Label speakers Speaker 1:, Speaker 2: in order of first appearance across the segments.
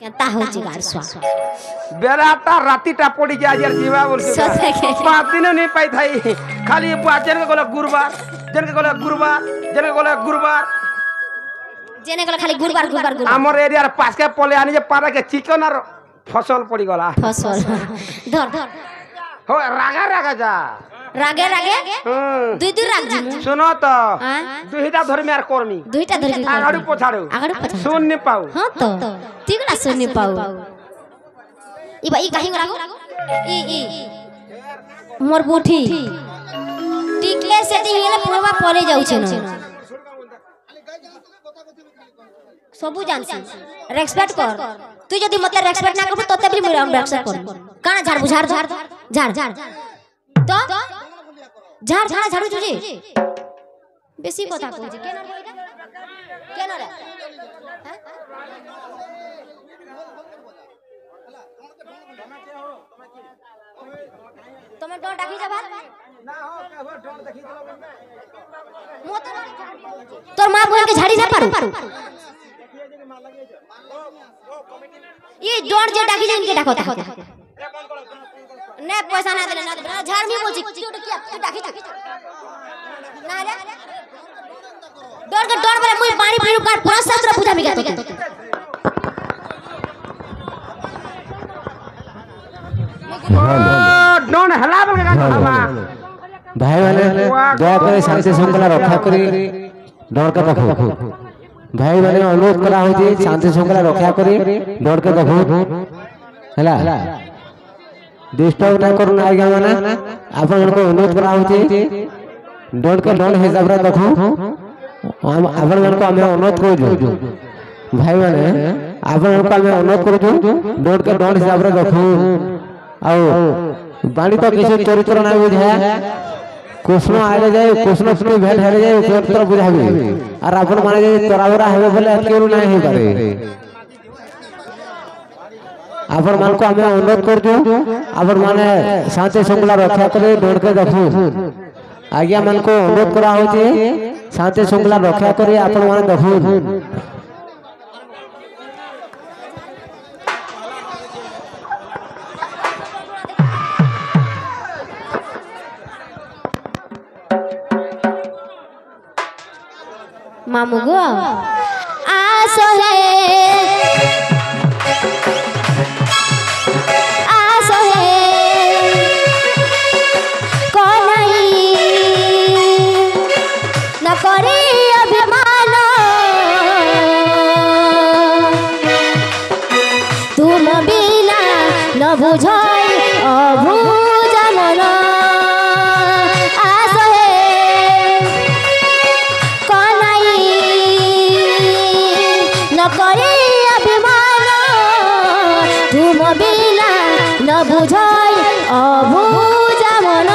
Speaker 1: কেনতা হচ্ছে গাড়সা
Speaker 2: বেড়াটা রাতিটা পড়ি যায় আর জীবা বলছি পাঁচ দিনও নেই পাই থাই খালি জেনকে গলে গুরবার জেনকে গলে গুরবার জেনকে গলে গুরবার
Speaker 1: জেনে গেল খালি গুরবার গুরবার গুরবার
Speaker 2: আমার এরিয়ার পাশকে পলে আনি যে পাড়াকে চিকন আর ফসল পড়ি গলা
Speaker 1: ফসল ধর ধর
Speaker 2: হো রাগা রাগা যা
Speaker 1: রাগে রাগে দুই দুই রাগ জি
Speaker 2: শুনো তো দুইটা ধর্মী আর কর্মী
Speaker 1: দুইটা ধরে
Speaker 2: আগাড়ু পছাড়ু
Speaker 1: আগাড়ু পছাড়ু
Speaker 2: শূন্য পাও
Speaker 1: হ্যাঁ তো তিগলা শুনি পাও ইবা ই কাহিং লাগো ই মোর বুঠি টিকলে সেটি হেলে পুরোবা পড়ে যাউছে না সবু জানছি রেসপেক্ট কর তুই যদি মতে রেসপেক্ট না করবি তোতে বলি মুই রেসপেক্ট করব কানা ঝাড় বুঝাড় ঝাড় ঝাড় ঝাড় তো ঝাড় ঝাড় ঝাড়ু চুজি বেশি কথা কইছি কেন রে কেন রে হ্যাঁ তুমি ডর ডাকি যাবা
Speaker 2: না হো কেবল ঢোল দেখি
Speaker 1: মতে তোর মা বোনকে ঝাড়ি না পারু এই ডর যে ডাকি যাইনকে ডাকো তা না পয়সা না দিলে না ঝাড় মি বলছি তুই কি ডাকি না রে ডর বলে মুই পানি পিরু কার পুরা শাস্ত্র বুঝাবি কে তোকে
Speaker 2: ডন হেলা বলকে গাছা
Speaker 3: भाई मैंने दया करे शांति श्रृंखला रक्षा करी डर के देखो भाई मैंने अनुरोध करा होती शांति श्रृंखला रक्षा करी डर के देखो हैला डिस्टर्ब ना करू ना आज्ञा माने आपन को अनुरोध करा होती डर के डर हिसाब रे देखो आपन को हमें अनुरोध करू जो भाई मैंने आपन को हमें अनुरोध करू जो डर के डर हिसाब रे देखो आओ बाणी तो किसी चरित्र ना बुझा कृष्ण आले जाए कृष्ण सुनी भेंट हेरे जाए चरित्र बुझाबी और अपन माने जे तोराबरा हेबे बोले केउ नाही हे पारे अपन मान को हमें अनुरोध कर दो अपन माने शांति श्रृंखला रक्षा करे डर के देखो आज्ञा मान को अनुरोध करा होती शांति श्रृंखला रक्षा करे अपन माने देखो
Speaker 1: मामू गो आसो है कोनाई न करे अभिमान तुम बिना न बुझाई अबुझा मन करे अभिमान तुम बिना न बुझाई अबुझा मन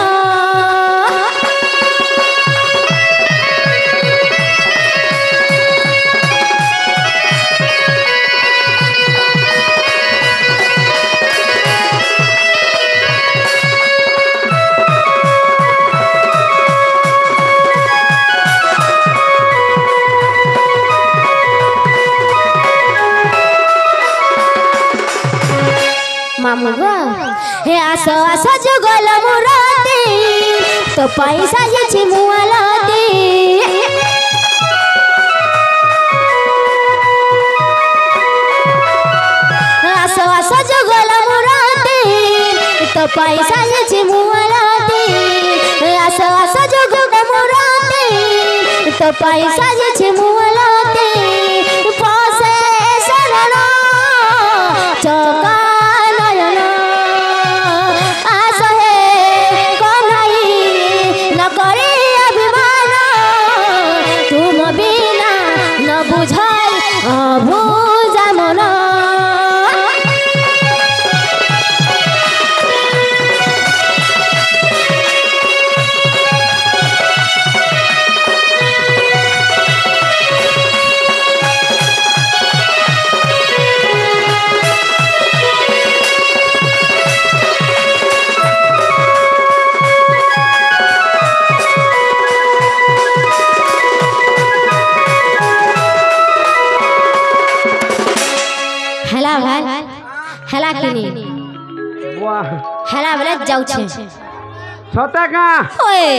Speaker 1: मामुगा हे आसो आसो जुगल मुराती तो पैसा जे छि मुआलाती आसो आसो जुगल मुराती तो पैसा जे छि मुआलाती आसो आसो जुगल मुराती तो पैसा जे छि मुआलाती पासे शरण चका बुझाई अबुझा मन ভাই হেলা কিনি
Speaker 2: বাহ
Speaker 1: হেলা বেলে যাউছে
Speaker 2: সতে কা
Speaker 1: ওয়ে